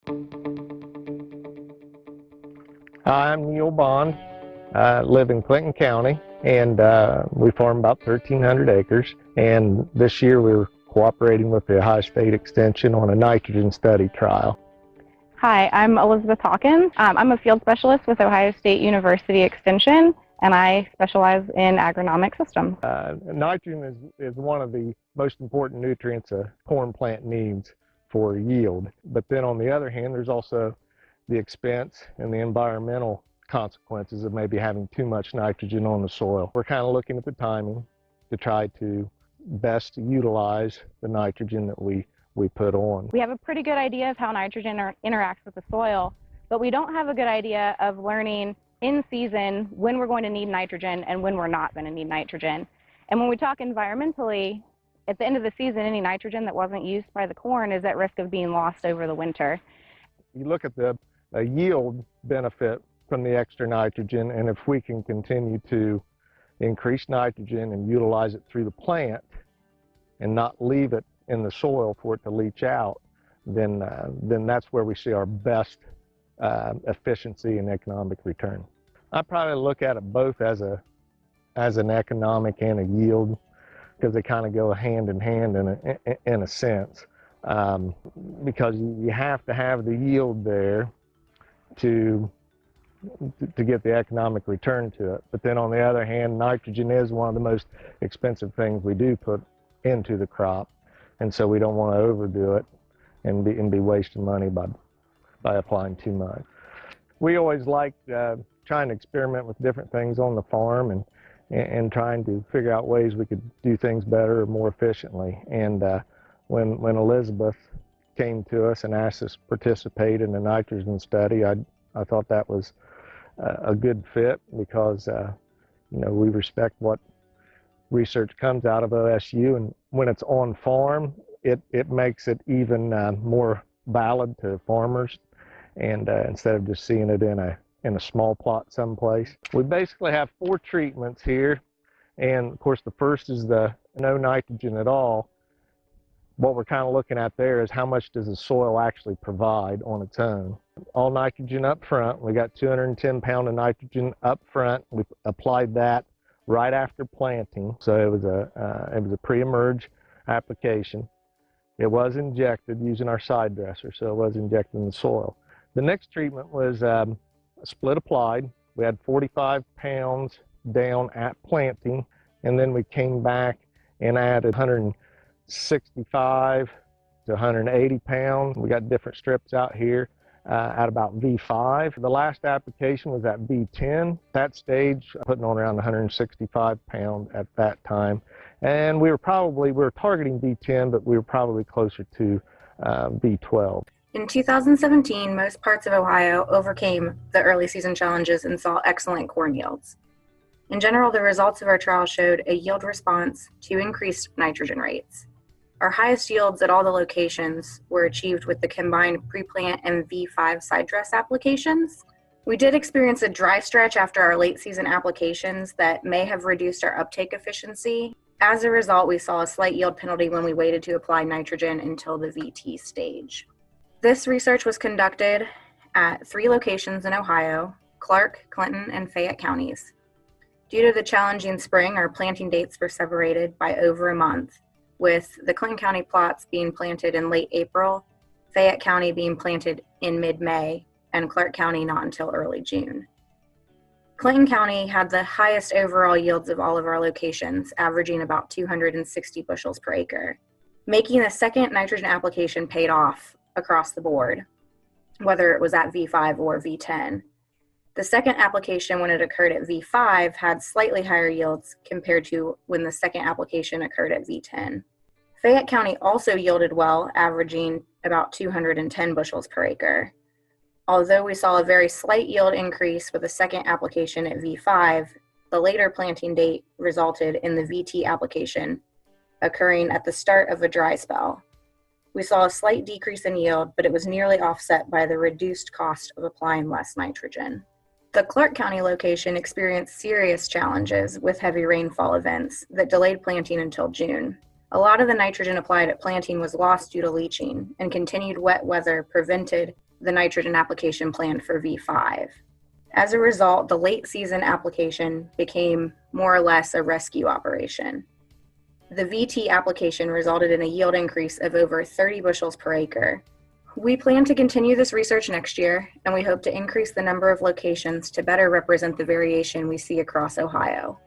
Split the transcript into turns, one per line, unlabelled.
Hi, I'm Neil Bond. I live in Clinton County, and we farm about 1,300 acres. And this year we're cooperating with the Ohio State Extension on a nitrogen study trial.
Hi, I'm Elizabeth Hawkins. I'm a field specialist with Ohio State University Extension, and I specialize in agronomic systems.
Nitrogen is one of the most important nutrients a corn plant needs for yield. But then on the other hand, there's also the expense and the environmental consequences of maybe having too much nitrogen on the soil. We're kind of looking at the timing to try to best utilize the nitrogen that we put on.
We have a pretty good idea of how nitrogen interacts with the soil, but we don't have a good idea of learning in season when we're going to need nitrogen and when we're not going to need nitrogen. And when we talk environmentally, at the end of the season, any nitrogen that wasn't used by the corn is at risk of being lost over the winter.
You look at the yield benefit from the extra nitrogen, and if we can continue to increase nitrogen and utilize it through the plant and not leave it in the soil for it to leach out, then that's where we see our best efficiency and economic return. I probably look at it both as an economic and a yield, because they kind of go hand in hand in a sense, because you have to have the yield there to get the economic return to it. But then on the other hand, nitrogen is one of the most expensive things we do put into the crop, and so we don't want to overdo it and be wasting money by applying too much. We always like trying to experiment with different things on the farm and trying to figure out ways we could do things better or more efficiently. And when Elizabeth came to us and asked us to participate in the nitrogen study, I thought that was a good fit, because we respect what research comes out of OSU, and when it's on farm, it makes it even more valid to farmers, and instead of just seeing it in a small plot someplace. We basically have 4 treatments here, and of course the first is the no nitrogen at all. What we're kind of looking at there is how much does the soil actually provide on its own. All nitrogen up front. We got 210 pounds of nitrogen up front. We applied that right after planting, so it was a pre-emerge application. It was injected using our side dresser, so it was injected in the soil. The next treatment was split applied. We had 45 pounds down at planting, and then we came back and added 165 to 180 pounds. We got different strips out here at about V5. The last application was at V10. That stage, putting on around 165 pounds at that time. And we were targeting V10, but we were probably closer to V12.
In 2017, most parts of Ohio overcame the early season challenges and saw excellent corn yields. In general, the results of our trial showed a yield response to increased nitrogen rates. Our highest yields at all the locations were achieved with the combined pre-plant and V5 side dress applications. We did experience a dry stretch after our late season applications that may have reduced our uptake efficiency. As a result, we saw a slight yield penalty when we waited to apply nitrogen until the VT stage. This research was conducted at 3 locations in Ohio: Clark, Clinton, and Fayette counties. Due to the challenging spring, our planting dates were separated by over a month, with the Clinton County plots being planted in late April, Fayette County being planted in mid-May, and Clark County not until early June. Clinton County had the highest overall yields of all of our locations, averaging about 260 bushels per acre. Making the second nitrogen application paid off across the board, whether it was at V5 or V10. The second application, when it occurred at V5, had slightly higher yields compared to when the second application occurred at V10. Fayette County also yielded well, averaging about 210 bushels per acre. Although we saw a very slight yield increase with the second application at V5, the later planting date resulted in the VT application occurring at the start of a dry spell. We saw a slight decrease in yield, but it was nearly offset by the reduced cost of applying less nitrogen. The Clark County location experienced serious challenges with heavy rainfall events that delayed planting until June. A lot of the nitrogen applied at planting was lost due to leaching, and continued wet weather prevented the nitrogen application planned for V5. As a result, the late season application became more or less a rescue operation. The VT application resulted in a yield increase of over 30 bushels per acre. We plan to continue this research next year, and we hope to increase the number of locations to better represent the variation we see across Ohio.